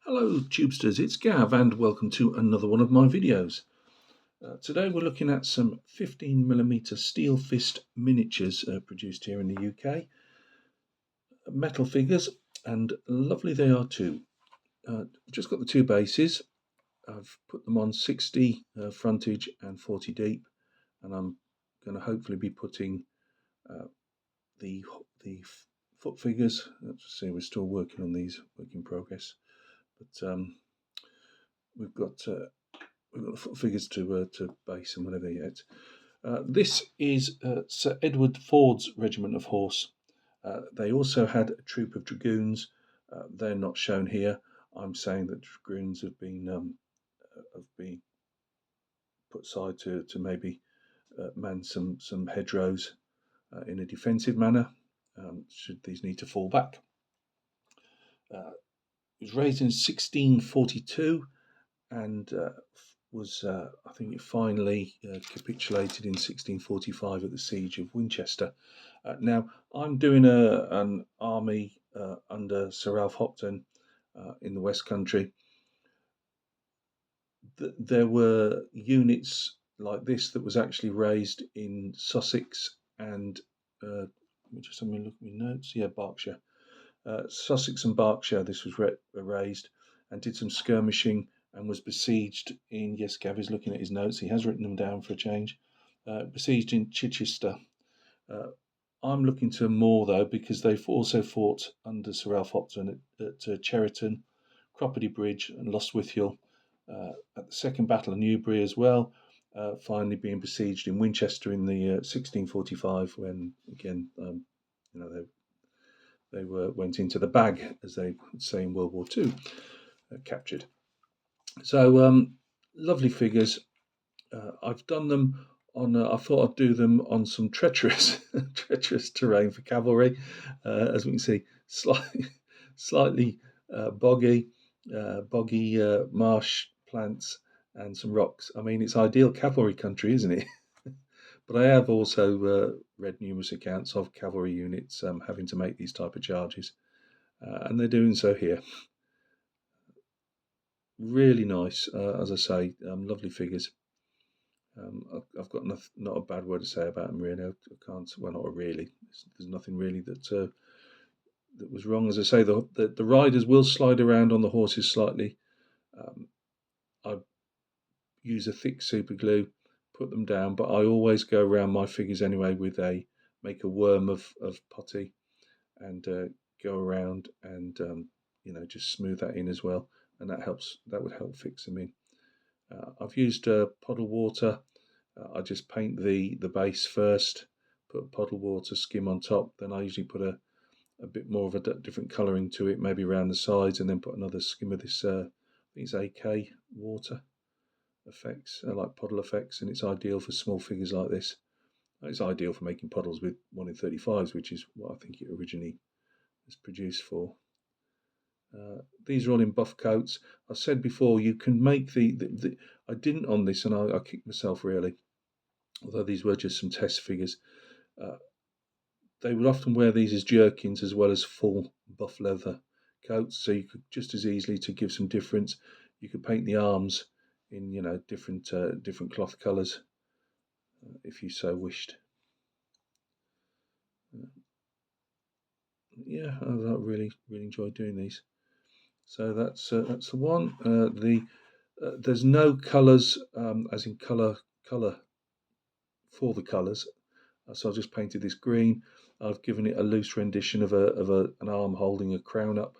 Hello Tubesters, it's Gav and welcome to another one of my videos. Today we're looking at some 15mm steel fist miniatures produced here in the UK. Metal figures, and lovely they are too. I've just got the two bases. I've put them on 60 frontage and 40 deep, and I'm going to hopefully be putting the foot figures. Let's see, we're still working on these, work in progress, but we've got the foot figures to base and whatever yet. This is Sir Edward Fords' regiment of horse. They also had a troop of dragoons. They're not shown here. I'm saying that dragoons have been put aside to maybe man some hedgerows in a defensive manner, should these need to fall back. It was raised in 1642 and was, I think it finally capitulated in 1645 at the Siege of Winchester. Now, I'm doing an army under Sir Ralph Hopton in the West Country. There were units like this that was actually raised in Sussex and, just let me look at my notes, yeah, Berkshire. Sussex and Berkshire, this was raised, and did some skirmishing and was besieged in, yes, Gav is looking at his notes, he has written them down for a change, besieged in Chichester. I'm looking to more though, because they've also fought under Sir Ralph Hopton at Cheriton, Croppedy Bridge and Lostwithiel, at the Second Battle of Newbury as well, finally being besieged in Winchester in the 1645 when, again, they went into the bag, as they would say in World War II, captured. So lovely figures. I've done them on. I thought I'd do them on some treacherous terrain for cavalry. As we can see, slightly boggy marsh plants and some rocks. I mean, it's ideal cavalry country, isn't it? But I have also read numerous accounts of cavalry units having to make these type of charges, and they're doing so here. Really nice, as I say, lovely figures. I've got not a bad word to say about them, really. I can't. Well, not really. There's nothing really that was wrong. As I say, the riders will slide around on the horses slightly. I use a thick super glue, put them down, but I always go around my figures anyway with make a worm of putty and go around and just smooth that in as well, and that would help fix them in. I've used puddle water. I just paint the base first, put puddle water skim on top, then I usually put a bit more of a different colouring to it, maybe around the sides, and then put another skim of this, I think it's AK water effects, like puddle effects, and it's ideal for small figures like this. It's ideal for making puddles with 1 in 35s, which is what I think it originally was produced for. These are all in buff coats. I said before, you can make the I didn't on this, and I kicked myself really, although these were just some test figures. They would often wear these as jerkins as well as full buff leather coats, so you could just as easily, to give some difference, you could paint the arms in different cloth colours if you so wished. Yeah, I really enjoyed doing these. So that's the one. There's no colours, as in colour for the colours. So I've just painted this green. I've given it a loose rendition of an arm holding a crown up.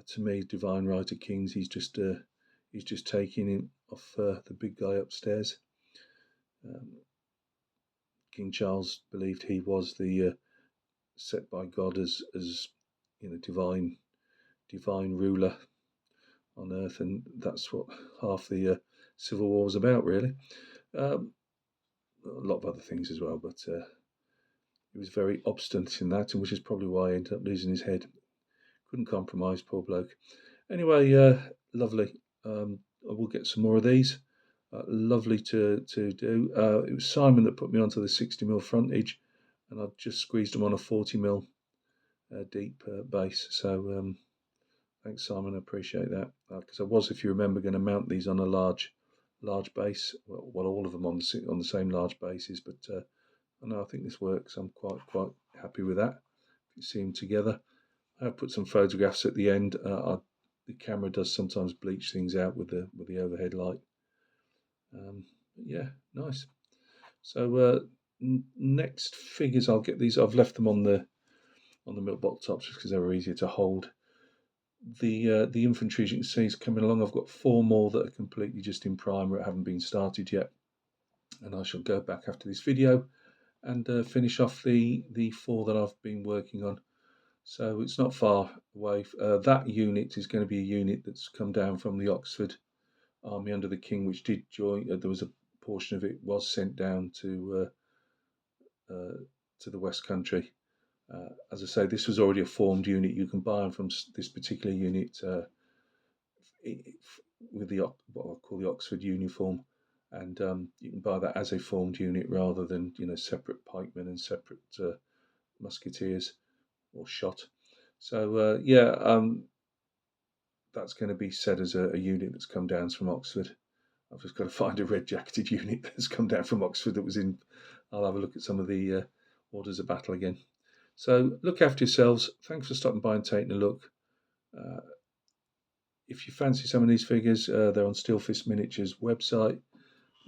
To me, Divine Right of Kings, he's just taking him off the big guy upstairs. King Charles believed he was the set by God as divine ruler on earth, and that's what half the Civil War was about, really. A lot of other things as well, but he was very obstinate in that, and which is probably why he ended up losing his head. Couldn't compromise, poor bloke. Anyway, lovely. I will get some more of these. Lovely to do. It was Simon that put me onto the 60mm frontage, and I've just squeezed them on a 40mm deep base. So thanks, Simon. I appreciate that, because I was, if you remember, going to mount these on a large base. Well, all of them on the same large bases, but I think this works. I'm quite happy with that. You see them together. I've put some photographs at the end. The camera does sometimes bleach things out with the overhead light. Yeah, nice. So next figures, I'll get these. I've left them on the milk box tops just because they were easier to hold. The infantry, as you can see, is coming along. I've got 4 more that are completely just in primer, haven't been started yet, and I shall go back after this video and finish off the 4 that I've been working on. So it's not far away. That unit is going to be a unit that's come down from the Oxford Army under the King, which did join. There was a portion of it was sent down to the West Country. As I say, this was already a formed unit. You can buy them from this particular unit with what I call the Oxford uniform, and you can buy that as a formed unit rather than separate pikemen and separate musketeers or shot. So that's going to be said as a unit that's come down from Oxford. I've just got to find a red jacketed unit that's come down from Oxford that was in. I'll have a look at some of the orders of battle again. So look after yourselves. Thanks for stopping by and taking a look. If you fancy some of these figures, they're on Steel Fist Miniatures website.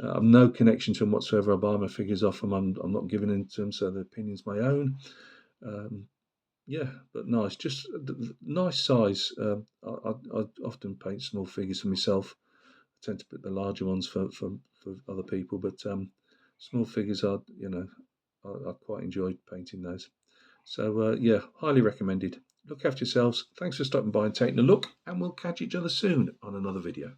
I've no connection to them whatsoever. I buy my figures off them. I'm not giving in to them, so the opinion's my own. Yeah, but nice, just nice size. I often paint small figures for myself. I tend to put the larger ones for other people, but small figures are, I quite enjoy painting those. So yeah, highly recommended. Look after yourselves. Thanks for stopping by and taking a look, and we'll catch each other soon on another video.